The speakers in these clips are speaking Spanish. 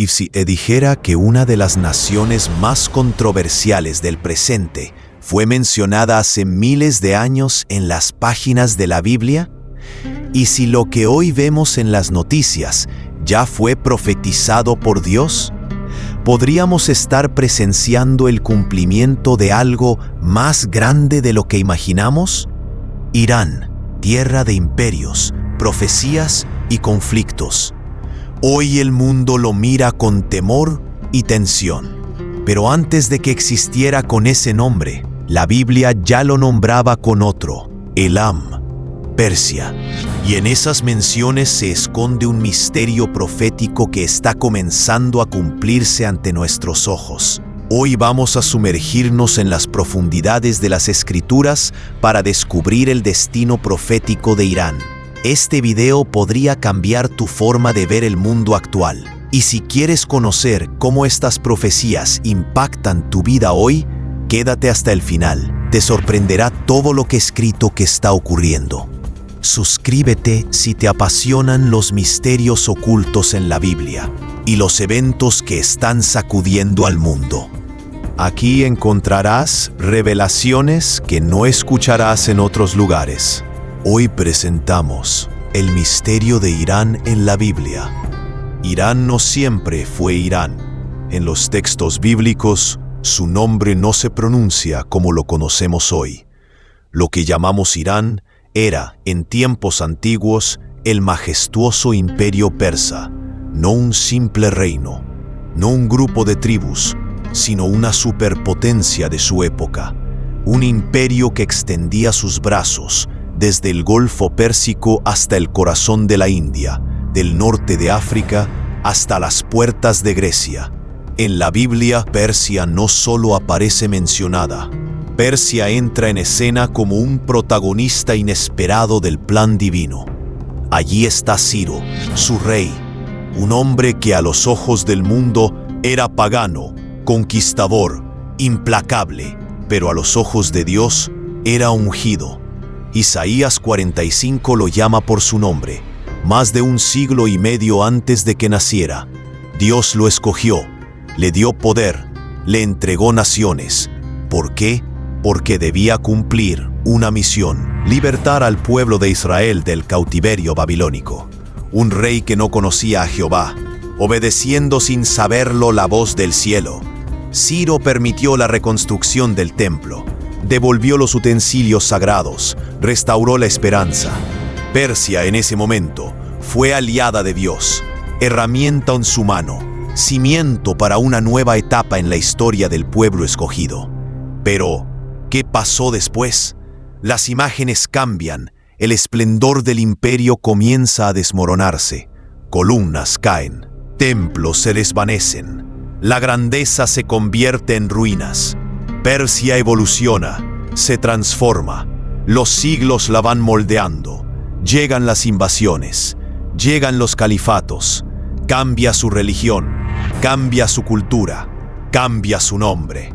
Y si te dijera que una de las naciones más controversiales del presente fue mencionada hace miles de años en las páginas de la Biblia, y si lo que hoy vemos en las noticias ya fue profetizado por Dios, podríamos estar presenciando el cumplimiento de algo más grande de lo que imaginamos. Irán, tierra de imperios, profecías y conflictos. Hoy el mundo lo mira con temor y tensión. Pero antes de que existiera con ese nombre, la Biblia ya lo nombraba con otro, Elam, Persia. Y en esas menciones se esconde un misterio profético que está comenzando a cumplirse ante nuestros ojos. Hoy vamos a sumergirnos en las profundidades de las Escrituras para descubrir el destino profético de Irán. Este video podría cambiar tu forma de ver el mundo actual. Y si quieres conocer cómo estas profecías impactan tu vida hoy, quédate hasta el final. Te sorprenderá todo lo que he escrito que está ocurriendo. Suscríbete si te apasionan los misterios ocultos en la Biblia y los eventos que están sacudiendo al mundo. Aquí encontrarás revelaciones que no escucharás en otros lugares. Hoy presentamos el misterio de Irán en la Biblia. Irán no siempre fue Irán. En los textos bíblicos, su nombre no se pronuncia como lo conocemos hoy. Lo que llamamos Irán era, en tiempos antiguos, el majestuoso imperio persa, no un simple reino, no un grupo de tribus, sino una superpotencia de su época, un imperio que extendía sus brazos desde el Golfo Pérsico hasta el corazón de la India, del norte de África hasta las puertas de Grecia. En la Biblia, Persia no solo aparece mencionada. Persia entra en escena como un protagonista inesperado del plan divino. Allí está Ciro, su rey, un hombre que a los ojos del mundo era pagano, conquistador, implacable, pero a los ojos de Dios era ungido. Isaías 45 lo llama por su nombre. Más de un siglo y medio antes de que naciera, Dios lo escogió, le dio poder, le entregó naciones. ¿Por qué? Porque debía cumplir una misión: libertar al pueblo de Israel del cautiverio babilónico. Un rey que no conocía a Jehová, obedeciendo sin saberlo la voz del cielo. Ciro permitió la reconstrucción del templo, devolvió los utensilios sagrados, restauró la esperanza. Persia en ese momento fue aliada de Dios, herramienta en su mano, cimiento para una nueva etapa en la historia del pueblo escogido. Pero, ¿qué pasó después? Las imágenes cambian, el esplendor del imperio comienza a desmoronarse, columnas caen, templos se desvanecen, la grandeza se convierte en ruinas. Persia evoluciona, se transforma, los siglos la van moldeando, llegan las invasiones, llegan los califatos, cambia su religión, cambia su cultura, cambia su nombre.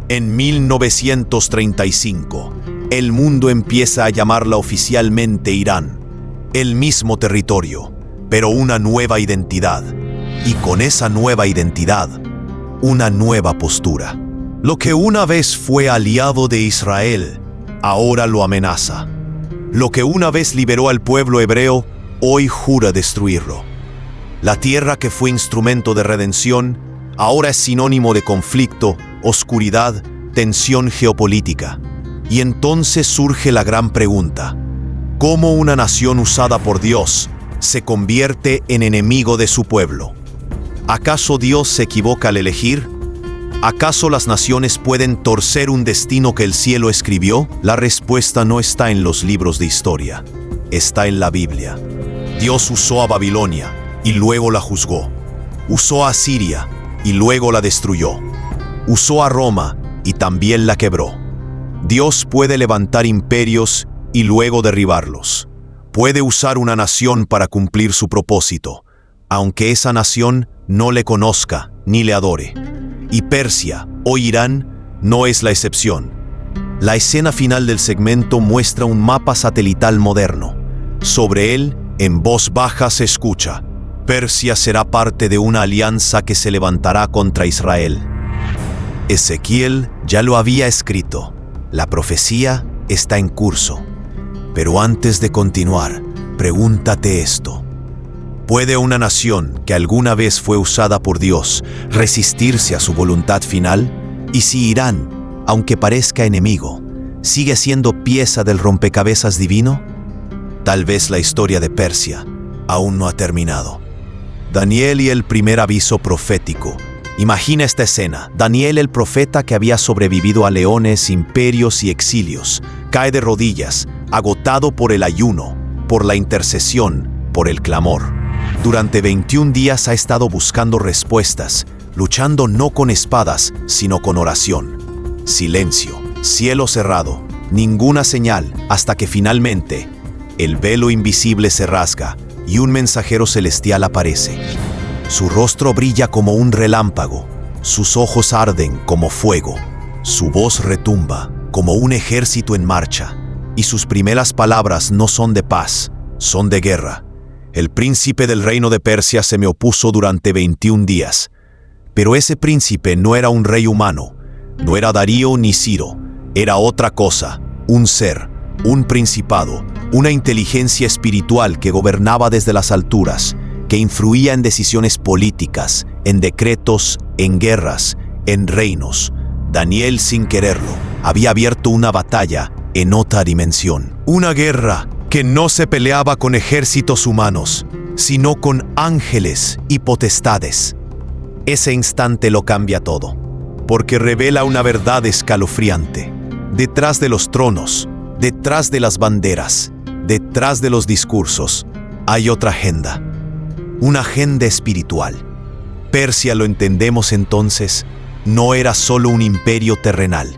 En 1935, el mundo empieza a llamarla oficialmente Irán, el mismo territorio, pero una nueva identidad, y con esa nueva identidad, una nueva postura. Lo que una vez fue aliado de Israel, ahora lo amenaza. Lo que una vez liberó al pueblo hebreo, hoy jura destruirlo. La tierra que fue instrumento de redención, ahora es sinónimo de conflicto, oscuridad, tensión geopolítica. Y entonces surge la gran pregunta: ¿cómo una nación usada por Dios se convierte en enemigo de su pueblo? ¿Acaso Dios se equivoca al elegir? ¿Acaso las naciones pueden torcer un destino que el cielo escribió? La respuesta no está en los libros de historia, está en la Biblia. Dios usó a Babilonia y luego la juzgó. Usó a Siria y luego la destruyó. Usó a Roma y también la quebró. Dios puede levantar imperios y luego derribarlos. Puede usar una nación para cumplir su propósito, aunque esa nación no le conozca ni le adore. Y Persia, o Irán, no es la excepción. La escena final del segmento muestra un mapa satelital moderno. Sobre él, en voz baja se escucha: Persia será parte de una alianza que se levantará contra Israel. Ezequiel ya lo había escrito. La profecía está en curso. Pero antes de continuar, pregúntate esto. ¿Puede una nación que alguna vez fue usada por Dios resistirse a su voluntad final? ¿Y si Irán, aunque parezca enemigo, sigue siendo pieza del rompecabezas divino? Tal vez la historia de Persia aún no ha terminado. Daniel y el primer aviso profético. Imagina esta escena. Daniel, el profeta que había sobrevivido a leones, imperios y exilios, cae de rodillas, agotado por el ayuno, por la intercesión, por el clamor. Durante 21 días ha estado buscando respuestas, luchando no con espadas, sino con oración. Silencio, cielo cerrado, ninguna señal, hasta que finalmente el velo invisible se rasga y un mensajero celestial aparece. Su rostro brilla como un relámpago, sus ojos arden como fuego, su voz retumba como un ejército en marcha, y sus primeras palabras no son de paz, son de guerra. El príncipe del reino de Persia se me opuso durante 21 días, pero ese príncipe no era un rey humano, no era Darío ni Ciro, era otra cosa, un ser, un principado, una inteligencia espiritual que gobernaba desde las alturas, que influía en decisiones políticas, en decretos, en guerras, en reinos. Daniel, sin quererlo, había abierto una batalla en otra dimensión. Una guerra que no se peleaba con ejércitos humanos, sino con ángeles y potestades. Ese instante lo cambia todo, porque revela una verdad escalofriante. Detrás de los tronos, detrás de las banderas, detrás de los discursos, hay otra agenda. Una agenda espiritual. Persia, lo entendemos entonces, no era solo un imperio terrenal.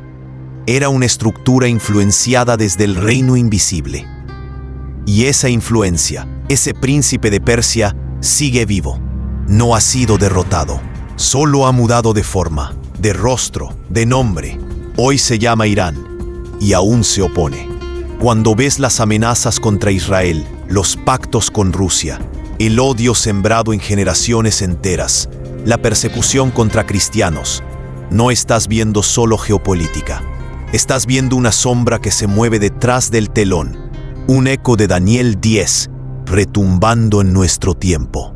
Era una estructura influenciada desde el reino invisible. Y esa influencia, ese príncipe de Persia, sigue vivo. No ha sido derrotado. Solo ha mudado de forma, de rostro, de nombre. Hoy se llama Irán y aún se opone. Cuando ves las amenazas contra Israel, los pactos con Rusia, el odio sembrado en generaciones enteras, la persecución contra cristianos, no estás viendo solo geopolítica. Estás viendo una sombra que se mueve detrás del telón, un eco de Daniel 10, retumbando en nuestro tiempo.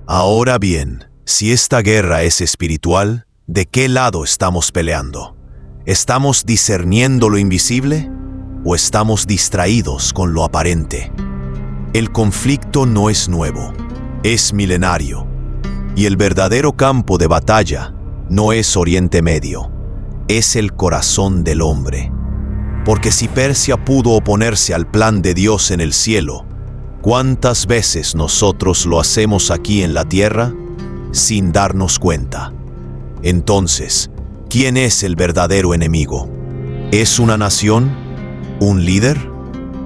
Ahora bien, si esta guerra es espiritual, ¿de qué lado estamos peleando? ¿Estamos discerniendo lo invisible o estamos distraídos con lo aparente? El conflicto no es nuevo, es milenario. Y el verdadero campo de batalla no es Oriente Medio, es el corazón del hombre. Porque si Persia pudo oponerse al plan de Dios en el cielo, ¿cuántas veces nosotros lo hacemos aquí en la tierra sin darnos cuenta? Entonces, ¿quién es el verdadero enemigo? ¿Es una nación? ¿Un líder?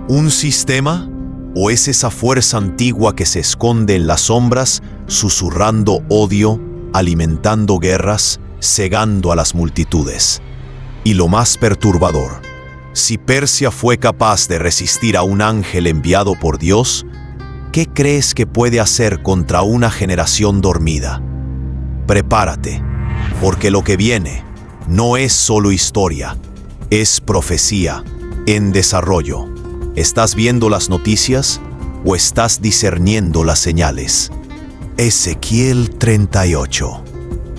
¿Un sistema? ¿O es esa fuerza antigua que se esconde en las sombras, susurrando odio, alimentando guerras, cegando a las multitudes? Y lo más perturbador, si Persia fue capaz de resistir a un ángel enviado por Dios, ¿qué crees que puede hacer contra una generación dormida? Prepárate, porque lo que viene no es solo historia, es profecía en desarrollo. ¿Estás viendo las noticias o estás discerniendo las señales? Ezequiel 38.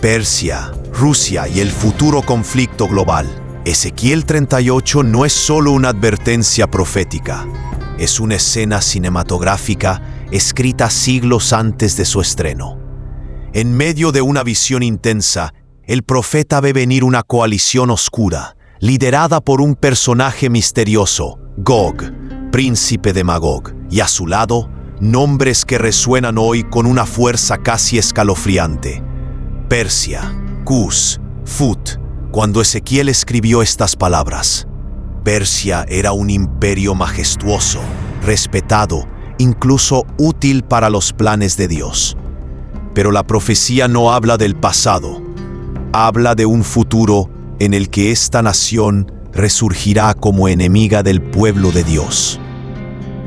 Persia, Rusia y el futuro conflicto global. Ezequiel 38 no es solo una advertencia profética, es una escena cinematográfica escrita siglos antes de su estreno. En medio de una visión intensa, el profeta ve venir una coalición oscura, liderada por un personaje misterioso, Gog, príncipe de Magog, y a su lado, nombres que resuenan hoy con una fuerza casi escalofriante: Persia, Cus, Fut. Cuando Ezequiel escribió estas palabras, Persia era un imperio majestuoso, respetado, incluso útil para los planes de Dios. Pero la profecía no habla del pasado, habla de un futuro en el que esta nación resurgirá como enemiga del pueblo de Dios.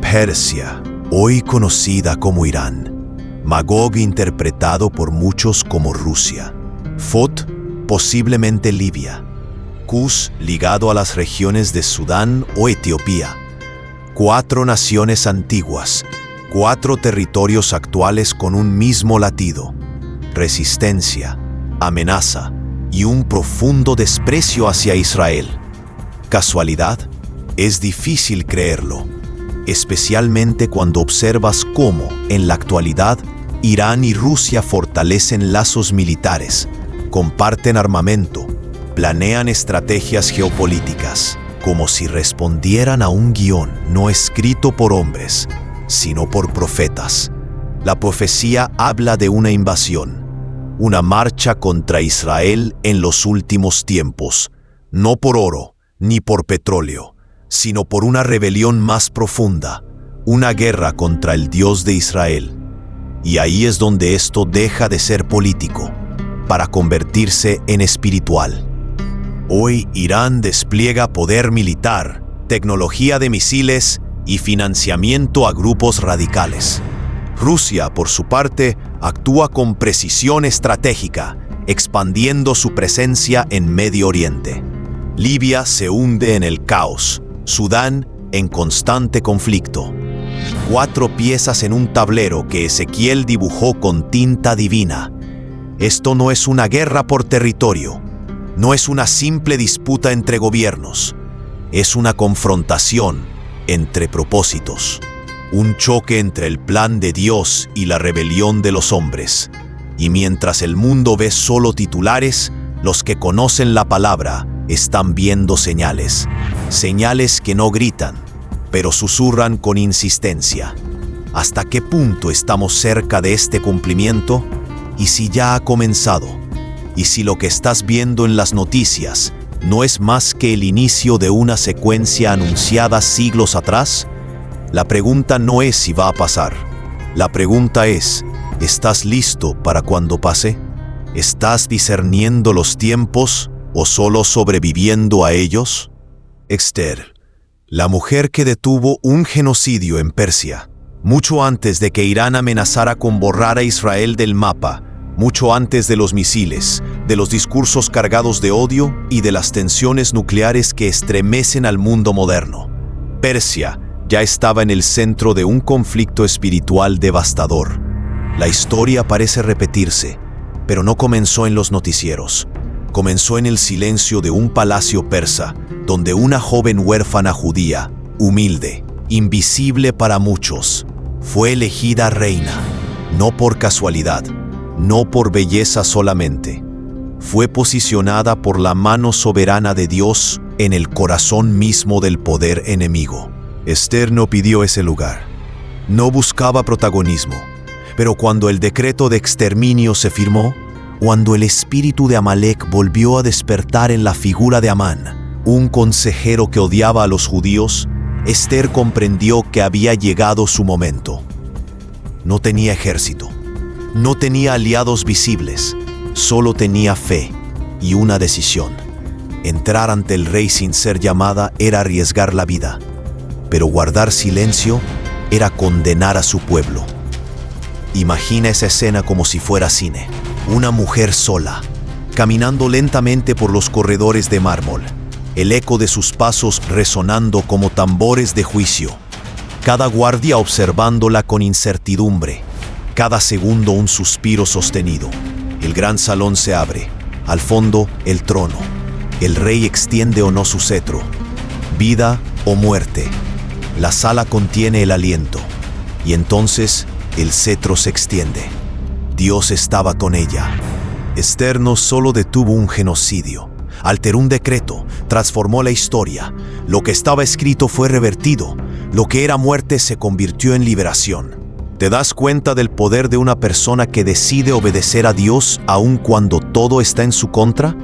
Persia, hoy conocida como Irán, Magog interpretado por muchos como Rusia, Fot posiblemente Libia, Cus ligado a las regiones de Sudán o Etiopía. 4 naciones antiguas, 4 territorios actuales con un mismo latido, resistencia, amenaza y un profundo desprecio hacia Israel. ¿Casualidad? Es difícil creerlo, especialmente cuando observas cómo, en la actualidad, Irán y Rusia fortalecen lazos militares, comparten armamento, planean estrategias geopolíticas, como si respondieran a un guión no escrito por hombres, sino por profetas. La profecía habla de una invasión, una marcha contra Israel en los últimos tiempos, no por oro ni por petróleo, sino por una rebelión más profunda, una guerra contra el Dios de Israel. Y ahí es donde esto deja de ser político, para convertirse en espiritual. Hoy Irán despliega poder militar, tecnología de misiles y financiamiento a grupos radicales. Rusia, por su parte, actúa con precisión estratégica, expandiendo su presencia en Medio Oriente. Libia se hunde en el caos, Sudán en constante conflicto. 4 piezas en un tablero que Ezequiel dibujó con tinta divina. Esto no es una guerra por territorio, no es una simple disputa entre gobiernos, es una confrontación entre propósitos, un choque entre el plan de Dios y la rebelión de los hombres. Y mientras el mundo ve solo titulares, los que conocen la palabra están viendo señales, señales que no gritan, pero susurran con insistencia. ¿Hasta qué punto estamos cerca de este cumplimiento? ¿Y si ya ha comenzado? ¿Y si lo que estás viendo en las noticias no es más que el inicio de una secuencia anunciada siglos atrás? La pregunta no es si va a pasar. La pregunta es, ¿estás listo para cuando pase? ¿Estás discerniendo los tiempos o solo sobreviviendo a ellos? Esther, la mujer que detuvo un genocidio en Persia, mucho antes de que Irán amenazara con borrar a Israel del mapa, mucho antes de los misiles, de los discursos cargados de odio y de las tensiones nucleares que estremecen al mundo moderno. Persia ya estaba en el centro de un conflicto espiritual devastador. La historia parece repetirse, pero no comenzó en los noticieros. Comenzó en el silencio de un palacio persa, donde una joven huérfana judía, humilde, invisible para muchos, fue elegida reina, no por casualidad, no por belleza solamente. Fue posicionada por la mano soberana de Dios en el corazón mismo del poder enemigo. Esther no pidió ese lugar, no buscaba protagonismo, pero cuando el decreto de exterminio se firmó, cuando el espíritu de Amalek volvió a despertar en la figura de Amán, un consejero que odiaba a los judíos, Esther comprendió que había llegado su momento. No tenía ejército, no tenía aliados visibles, solo tenía fe y una decisión. Entrar ante el rey sin ser llamada era arriesgar la vida, pero guardar silencio era condenar a su pueblo. Imagina esa escena como si fuera cine. Una mujer sola, caminando lentamente por los corredores de mármol, el eco de sus pasos resonando como tambores de juicio, cada guardia observándola con incertidumbre, cada segundo un suspiro sostenido. El gran salón se abre, al fondo el trono. El rey extiende o no su cetro, vida o muerte. La sala contiene el aliento, y entonces el cetro se extiende. Dios estaba con ella. Esther no solo detuvo un genocidio, alteró un decreto, transformó la historia. Lo que estaba escrito fue revertido. Lo que era muerte se convirtió en liberación. ¿Te das cuenta del poder de una persona que decide obedecer a Dios aun cuando todo está en su contra?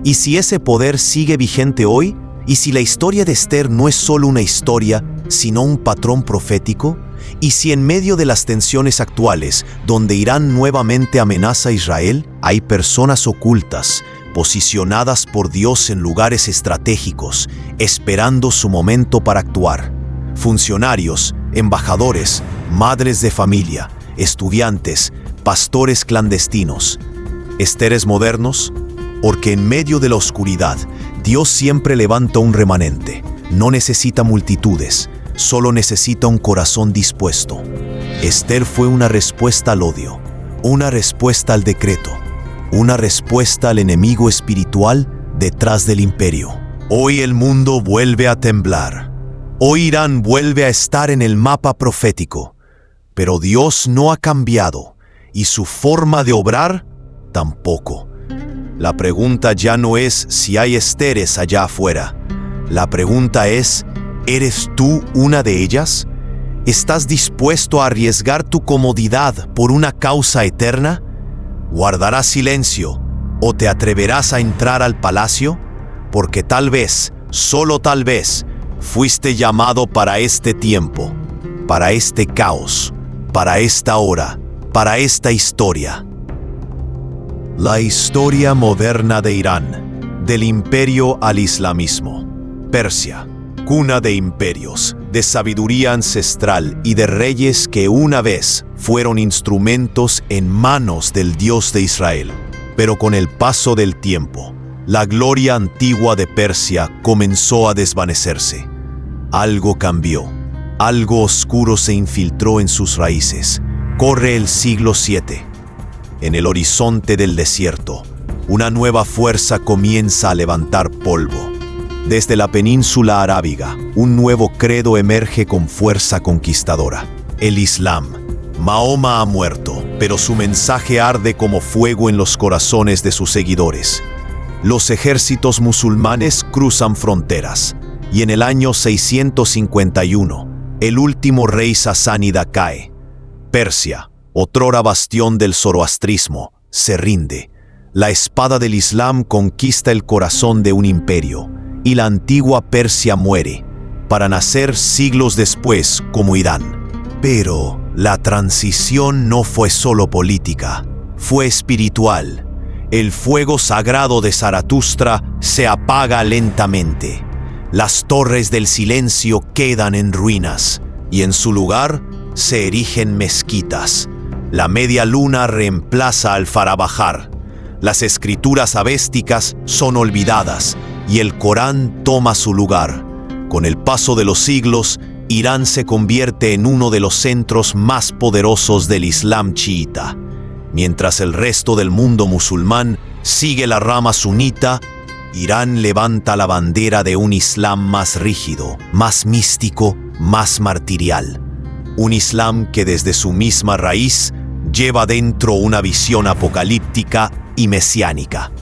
¿Y si ese poder sigue vigente hoy? ¿Y si la historia de Esther no es solo una historia, sino un patrón profético? ¿Y si en medio de las tensiones actuales, donde Irán nuevamente amenaza a Israel, hay personas ocultas, posicionadas por Dios en lugares estratégicos, esperando su momento para actuar? Funcionarios, embajadores, madres de familia, estudiantes, pastores clandestinos, esteres modernos, porque en medio de la oscuridad, Dios siempre levanta un remanente. No necesita multitudes, solo necesita un corazón dispuesto. Esther fue una respuesta al odio, una respuesta al decreto, una respuesta al enemigo espiritual detrás del imperio. Hoy el mundo vuelve a temblar. Hoy Irán vuelve a estar en el mapa profético. Pero Dios no ha cambiado y su forma de obrar tampoco. La pregunta ya no es si hay Esteres allá afuera. La pregunta es, ¿eres tú una de ellas? ¿Estás dispuesto a arriesgar tu comodidad por una causa eterna? ¿Guardarás silencio o te atreverás a entrar al palacio? Porque tal vez, solo tal vez, fuiste llamado para este tiempo, para este caos, para esta hora, para esta historia. La historia moderna de Irán, del imperio al islamismo. Persia, cuna de imperios, de sabiduría ancestral y de reyes que una vez fueron instrumentos en manos del Dios de Israel. Pero con el paso del tiempo, la gloria antigua de Persia comenzó a desvanecerse. Algo cambió, algo oscuro se infiltró en sus raíces. Corre el siglo VII. En el horizonte del desierto, una nueva fuerza comienza a levantar polvo. Desde la península arábiga, un nuevo credo emerge con fuerza conquistadora: el Islam. Mahoma ha muerto, pero su mensaje arde como fuego en los corazones de sus seguidores. Los ejércitos musulmanes cruzan fronteras, y en el año 651, el último rey sasánida cae. Persia, otrora bastión del zoroastrismo, se rinde. La espada del Islam conquista el corazón de un imperio, y la antigua Persia muere, para nacer siglos después como Irán. Pero la transición no fue solo política, fue espiritual. El fuego sagrado de Zaratustra se apaga lentamente. Las torres del silencio quedan en ruinas, y en su lugar se erigen mezquitas. La media luna reemplaza al Farabajar. Las escrituras avésticas son olvidadas, y el Corán toma su lugar. Con el paso de los siglos, Irán se convierte en uno de los centros más poderosos del Islam chiita. Mientras el resto del mundo musulmán sigue la rama sunita, Irán levanta la bandera de un Islam más rígido, más místico, más martirial. Un Islam que desde su misma raíz lleva dentro una visión apocalíptica y mesiánica.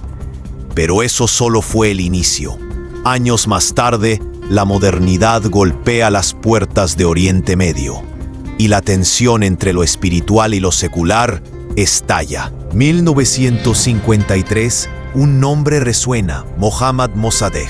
Pero eso solo fue el inicio. Años más tarde, la modernidad golpea las puertas de Oriente Medio, y la tensión entre lo espiritual y lo secular estalla. 1953, un nombre resuena: Mohammad Mossadegh,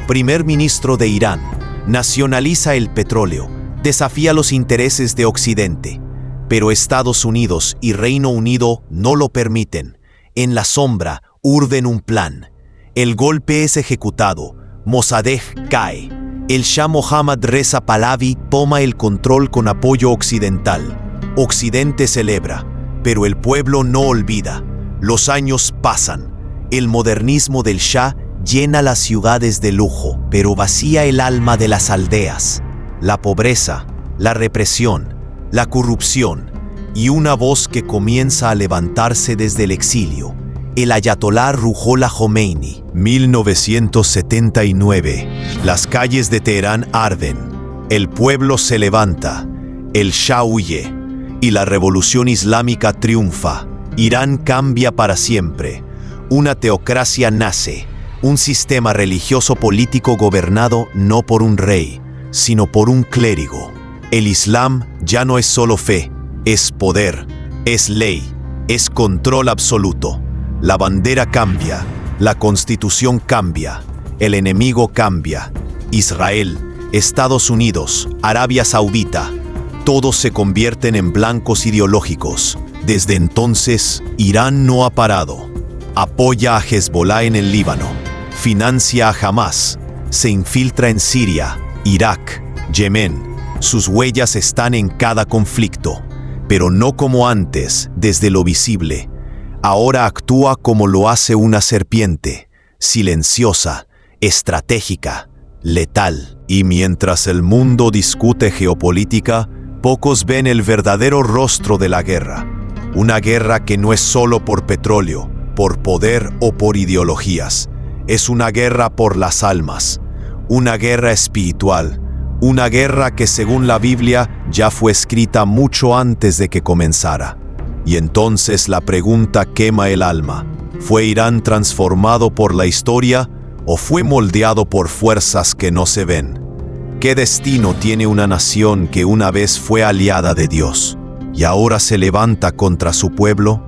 primer ministro de Irán. Nacionaliza el petróleo, desafía los intereses de Occidente, pero Estados Unidos y Reino Unido no lo permiten. En la sombra, urden un plan. El golpe es ejecutado, Mossadegh cae. El Shah Mohammad Reza Pahlavi toma el control con apoyo occidental. Occidente celebra, pero el pueblo no olvida. Los años pasan. El modernismo del Shah llena las ciudades de lujo, pero vacía el alma de las aldeas. La pobreza, la represión, la corrupción, y una voz que comienza a levantarse desde el exilio: el ayatolá Ruhollah Khomeini. 1979. Las calles de Teherán arden. El pueblo se levanta. El Shah huye. Y la revolución islámica triunfa. Irán cambia para siempre. Una teocracia nace. Un sistema religioso político gobernado no por un rey, sino por un clérigo. El Islam ya no es solo fe, es poder, es ley, es control absoluto. La bandera cambia, la constitución cambia, el enemigo cambia. Israel, Estados Unidos, Arabia Saudita, todos se convierten en blancos ideológicos. Desde entonces, Irán no ha parado. Apoya a Hezbollah en el Líbano, financia a Hamas, se infiltra en Siria, Irak, Yemen. Sus huellas están en cada conflicto. pero no como antes, desde lo visible. Ahora actúa como lo hace una serpiente, silenciosa, estratégica, letal. Y mientras el mundo discute geopolítica, pocos ven el verdadero rostro de la guerra. Una guerra que no es solo por petróleo, por poder o por ideologías. Es una guerra por las almas, una guerra espiritual, una guerra que según la Biblia ya fue escrita mucho antes de que comenzara. Y entonces la pregunta quema el alma. ¿Fue Irán transformado por la historia o fue moldeado por fuerzas que no se ven? ¿Qué destino tiene una nación que una vez fue aliada de Dios y ahora se levanta contra su pueblo?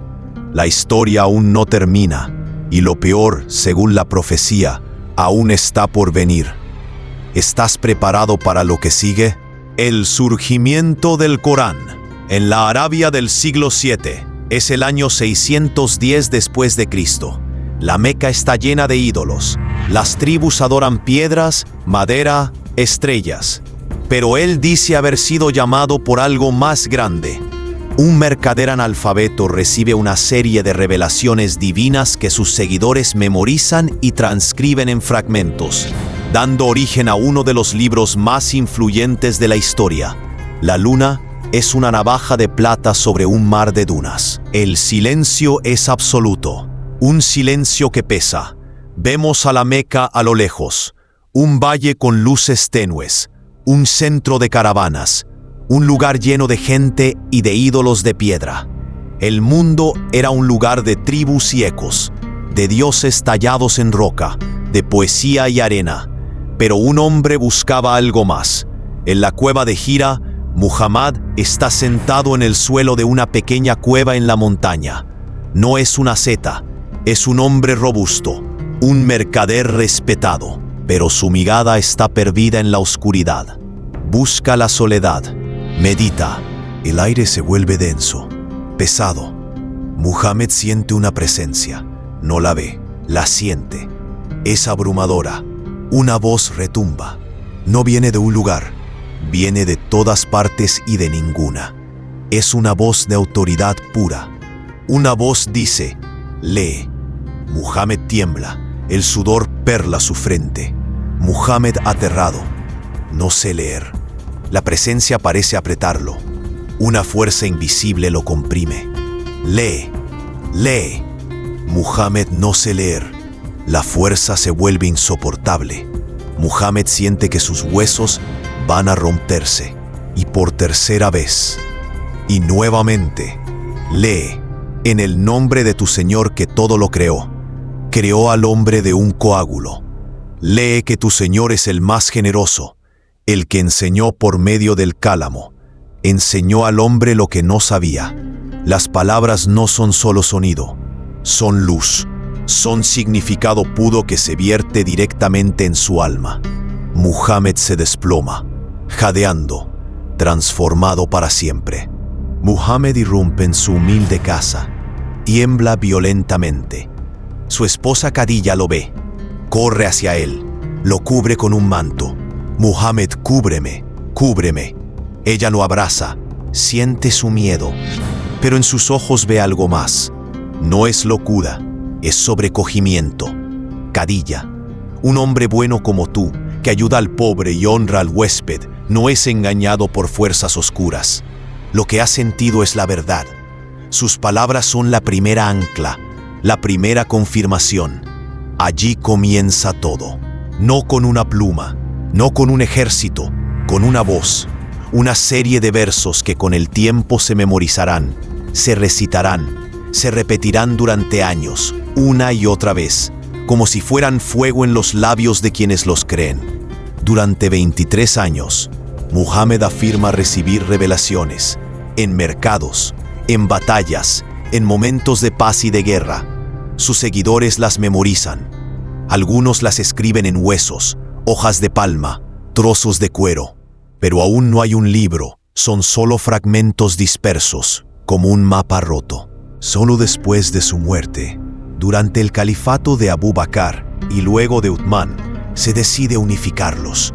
La historia aún no termina y lo peor, según la profecía, aún está por venir. ¿Estás preparado para lo que sigue? El surgimiento del Corán. En la Arabia del siglo VII, es el año 610 después de Cristo. La Meca está llena de ídolos. Las tribus adoran piedras, madera, estrellas. Pero él dice haber sido llamado por algo más grande. Un mercader analfabeto recibe una serie de revelaciones divinas que sus seguidores memorizan y transcriben en fragmentos, dando origen a uno de los libros más influyentes de la historia. La luna es una navaja de plata sobre un mar de dunas. El silencio es absoluto, un silencio que pesa. Vemos a la Meca a lo lejos, un valle con luces tenues, un centro de caravanas, un lugar lleno de gente y de ídolos de piedra. El mundo era un lugar de tribus y ecos, de dioses tallados en roca, de poesía y arena. Pero un hombre buscaba algo más. En la cueva de Hira, Muhammad está sentado en el suelo de una pequeña cueva en la montaña. No es una seta, es un hombre robusto, un mercader respetado, pero su mirada está perdida en la oscuridad. Busca la soledad, medita. El aire se vuelve denso, pesado. Muhammad siente una presencia, no la ve, la siente. Es abrumadora. Una voz retumba. No viene de un lugar, viene de todas partes y de ninguna. Es una voz de autoridad pura. Una voz dice, lee. Muhammad tiembla, el sudor perla su frente. Muhammad aterrado, no sé leer. La presencia parece apretarlo. Una fuerza invisible lo comprime. Lee, lee. Muhammad no sé leer. La fuerza se vuelve insoportable. Muhammad siente que sus huesos van a romperse. Y por tercera vez, y nuevamente, lee, en el nombre de tu Señor que todo lo creó. Creó al hombre de un coágulo. Lee que tu Señor es el más generoso, el que enseñó por medio del cálamo. Enseñó al hombre lo que no sabía. Las palabras no son solo sonido, son luz. Son significado puro que se vierte directamente en su alma. Muhammad se desploma, jadeando, transformado para siempre. Muhammad irrumpe en su humilde casa, tiembla violentamente. Su esposa Khadija lo ve, corre hacia él, lo cubre con un manto. Muhammad, cúbreme, cúbreme. Ella lo abraza, siente su miedo, pero en sus ojos ve algo más. No es locura, es sobrecogimiento. Khadija, un hombre bueno como tú, que ayuda al pobre y honra al huésped, no es engañado por fuerzas oscuras. Lo que ha sentido es la verdad. Sus palabras son la primera ancla, la primera confirmación. Allí comienza todo. No con una pluma, no con un ejército, con una voz. Una serie de versos que con el tiempo se memorizarán, se recitarán, se repetirán durante años, una y otra vez, como si fueran fuego en los labios de quienes los creen. Durante 23 años, Muhammad afirma recibir revelaciones, en mercados, en batallas, en momentos de paz y de guerra. Sus seguidores las memorizan. Algunos las escriben en huesos, hojas de palma, trozos de cuero. Pero aún no hay un libro, son solo fragmentos dispersos, como un mapa roto. Solo después de su muerte, durante el califato de Abu Bakr y luego de Uthman, se decide unificarlos.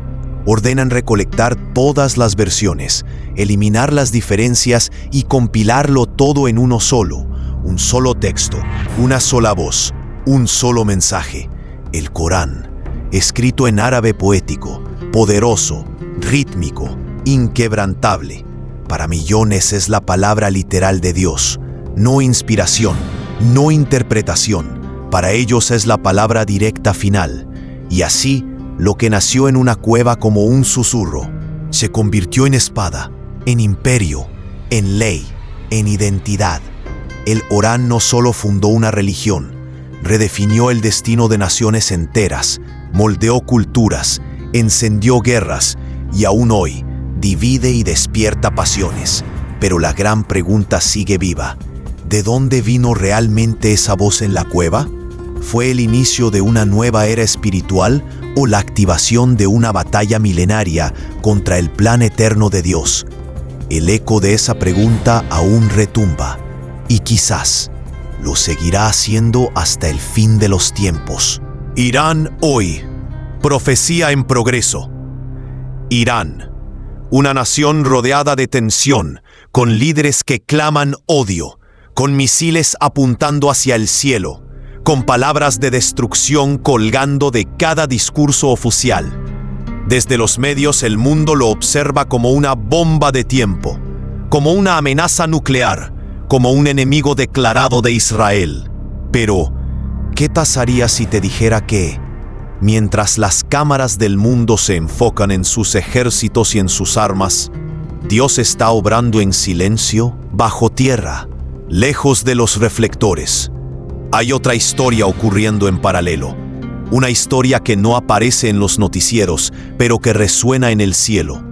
ordenan recolectar todas las versiones, eliminar las diferencias y compilarlo todo en uno solo, un solo texto, una sola voz, un solo mensaje, el Corán, escrito en árabe poético, poderoso, rítmico, inquebrantable. Para millones es la palabra literal de Dios, no inspiración, no interpretación. Para ellos es la palabra directa final. Y así, lo que nació en una cueva como un susurro, se convirtió en espada, en imperio, en ley, en identidad. El Corán no solo fundó una religión, redefinió el destino de naciones enteras, moldeó culturas, encendió guerras y aún hoy divide y despierta pasiones. Pero la gran pregunta sigue viva. ¿De dónde vino realmente esa voz en la cueva? ¿Fue el inicio de una nueva era espiritual o la activación de una batalla milenaria contra el plan eterno de Dios? El eco de esa pregunta aún retumba y quizás lo seguirá haciendo hasta el fin de los tiempos. Irán hoy. Profecía en progreso. Irán, una nación rodeada de tensión, con líderes que claman odio, con misiles apuntando hacia el cielo, con palabras de destrucción colgando de cada discurso oficial. Desde los medios el mundo lo observa como una bomba de tiempo, como una amenaza nuclear, como un enemigo declarado de Israel. Pero, ¿qué pasaría si te dijera que, mientras las cámaras del mundo se enfocan en sus ejércitos y en sus armas, Dios está obrando en silencio, bajo tierra, lejos de los reflectores? Hay otra historia ocurriendo en paralelo, una historia que no aparece en los noticieros, pero que resuena en el cielo,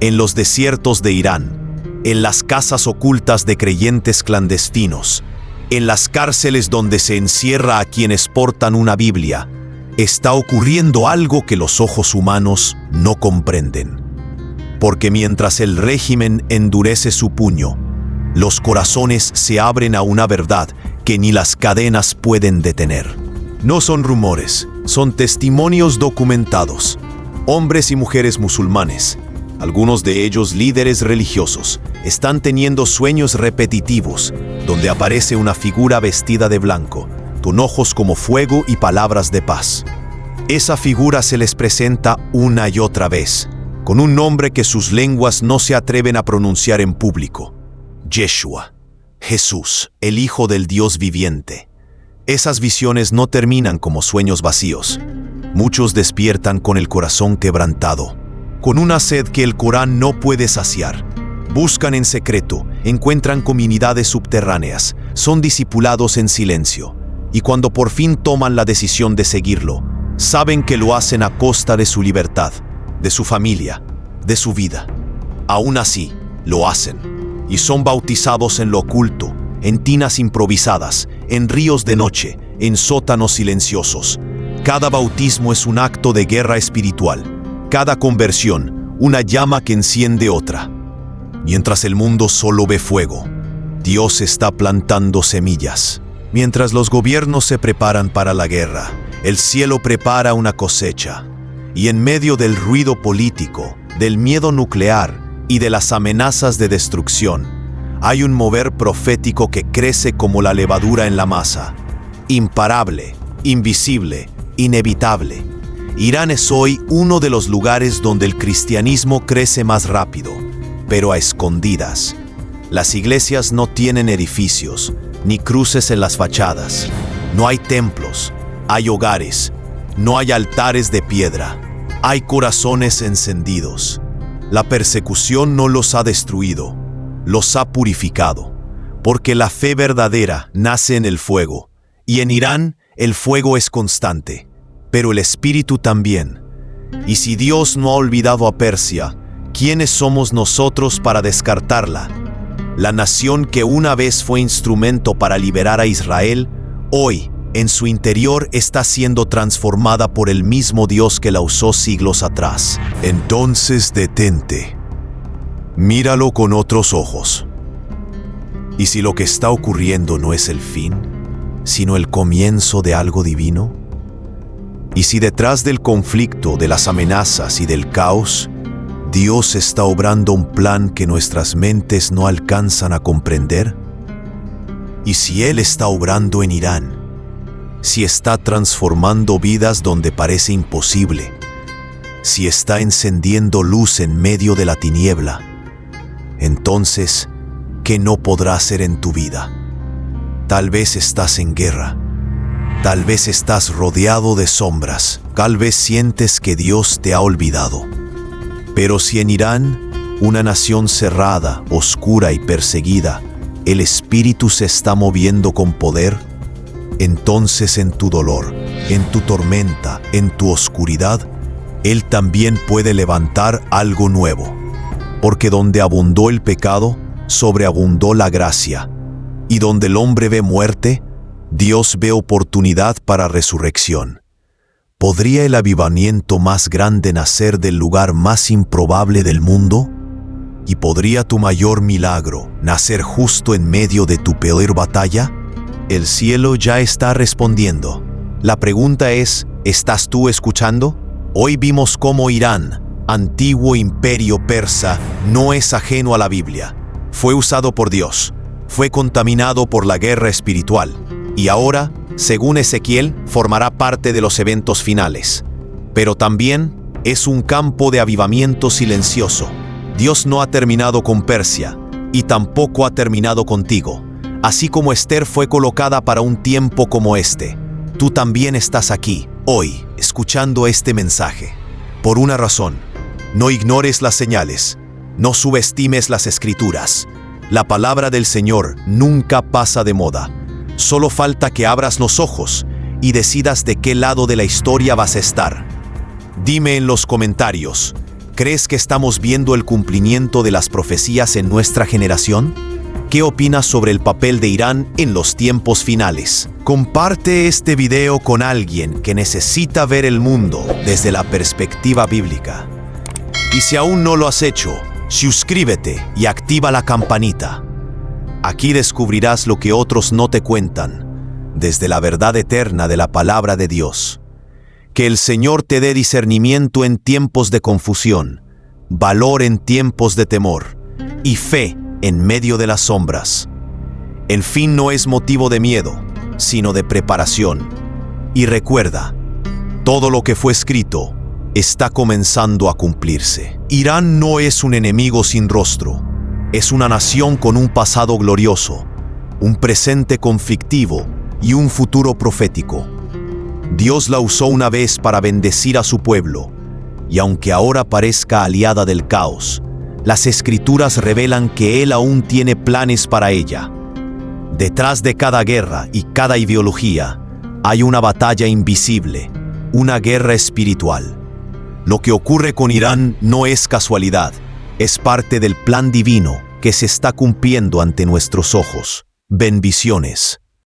en los desiertos de Irán, en las casas ocultas de creyentes clandestinos, en las cárceles donde se encierra a quienes portan una Biblia. Está ocurriendo algo que los ojos humanos no comprenden. Porque mientras el régimen endurece su puño, los corazones se abren a una verdad que ni las cadenas pueden detener. No son rumores, son testimonios documentados. Hombres y mujeres musulmanes, algunos de ellos líderes religiosos, están teniendo sueños repetitivos, donde aparece una figura vestida de blanco, con ojos como fuego y palabras de paz. Esa figura se les presenta una y otra vez, con un nombre que sus lenguas no se atreven a pronunciar en público: Yeshua, Jesús, el Hijo del Dios viviente. Esas visiones no terminan como sueños vacíos. Muchos despiertan con el corazón quebrantado, con una sed que el Corán no puede saciar. Buscan en secreto, encuentran comunidades subterráneas, son discipulados en silencio. Y cuando por fin toman la decisión de seguirlo, saben que lo hacen a costa de su libertad, de su familia, de su vida. Aún así, lo hacen, y son bautizados en lo oculto, en tinas improvisadas, en ríos de noche, en sótanos silenciosos. Cada bautismo es un acto de guerra espiritual, cada conversión, una llama que enciende otra. Mientras el mundo solo ve fuego, Dios está plantando semillas. Mientras los gobiernos se preparan para la guerra, el cielo prepara una cosecha. Y en medio del ruido político, del miedo nuclear y de las amenazas de destrucción, hay un mover profético que crece como la levadura en la masa. Imparable, invisible, inevitable. Irán es hoy uno de los lugares donde el cristianismo crece más rápido, pero a escondidas. Las iglesias no tienen edificios, ni cruces en las fachadas. No hay templos, hay hogares. No hay altares de piedra, hay corazones encendidos. La persecución no los ha destruido, los ha purificado, porque la fe verdadera nace en el fuego, y en Irán el fuego es constante, pero el espíritu también. Y si Dios no ha olvidado a Persia, ¿quiénes somos nosotros para descartarla? La nación que una vez fue instrumento para liberar a Israel, hoy, en su interior está siendo transformada por el mismo Dios que la usó siglos atrás. Entonces detente. Míralo con otros ojos. ¿Y si lo que está ocurriendo no es el fin, sino el comienzo de algo divino? Y si detrás del conflicto, de las amenazas y del caos, Dios está obrando un plan que nuestras mentes no alcanzan a comprender. Y si Él está obrando en Irán, si está transformando vidas donde parece imposible, si está encendiendo luz en medio de la tiniebla, entonces, ¿qué no podrá hacer en tu vida? Tal vez estás en guerra, tal vez estás rodeado de sombras, tal vez sientes que Dios te ha olvidado. Pero si en Irán, una nación cerrada, oscura y perseguida, el Espíritu se está moviendo con poder, entonces en tu dolor, en tu tormenta, en tu oscuridad, Él también puede levantar algo nuevo. Porque donde abundó el pecado, sobreabundó la gracia. Y donde el hombre ve muerte, Dios ve oportunidad para resurrección. ¿Podría el avivamiento más grande nacer del lugar más improbable del mundo? ¿Y podría tu mayor milagro nacer justo en medio de tu peor batalla? El cielo ya está respondiendo. La pregunta es, ¿estás tú escuchando? Hoy vimos cómo Irán, antiguo imperio persa, no es ajeno a la Biblia. Fue usado por Dios, fue contaminado por la guerra espiritual, y ahora, según Ezequiel, formará parte de los eventos finales. Pero también es un campo de avivamiento silencioso. Dios no ha terminado con Persia, y tampoco ha terminado contigo. Así como Esther fue colocada para un tiempo como este, tú también estás aquí, hoy, escuchando este mensaje. Por una razón, no ignores las señales, no subestimes las escrituras. La palabra del Señor nunca pasa de moda. Solo falta que abras los ojos y decidas de qué lado de la historia vas a estar. Dime en los comentarios, ¿crees que estamos viendo el cumplimiento de las profecías en nuestra generación? ¿Qué opinas sobre el papel de Irán en los tiempos finales? Comparte este video con alguien que necesita ver el mundo desde la perspectiva bíblica. Y si aún no lo has hecho, suscríbete y activa la campanita. Aquí descubrirás lo que otros no te cuentan, desde la verdad eterna de la palabra de Dios. Que el Señor te dé discernimiento en tiempos de confusión, valor en tiempos de temor y fe en medio de las sombras. El fin no es motivo de miedo, sino de preparación. Y recuerda, todo lo que fue escrito está comenzando a cumplirse. Irán no es un enemigo sin rostro, es una nación con un pasado glorioso, un presente conflictivo y un futuro profético. Dios la usó una vez para bendecir a su pueblo, y aunque ahora parezca aliada del caos, las Escrituras revelan que Él aún tiene planes para ella. Detrás de cada guerra y cada ideología hay una batalla invisible, una guerra espiritual. Lo que ocurre con Irán no es casualidad, es parte del plan divino que se está cumpliendo ante nuestros ojos. Bendiciones.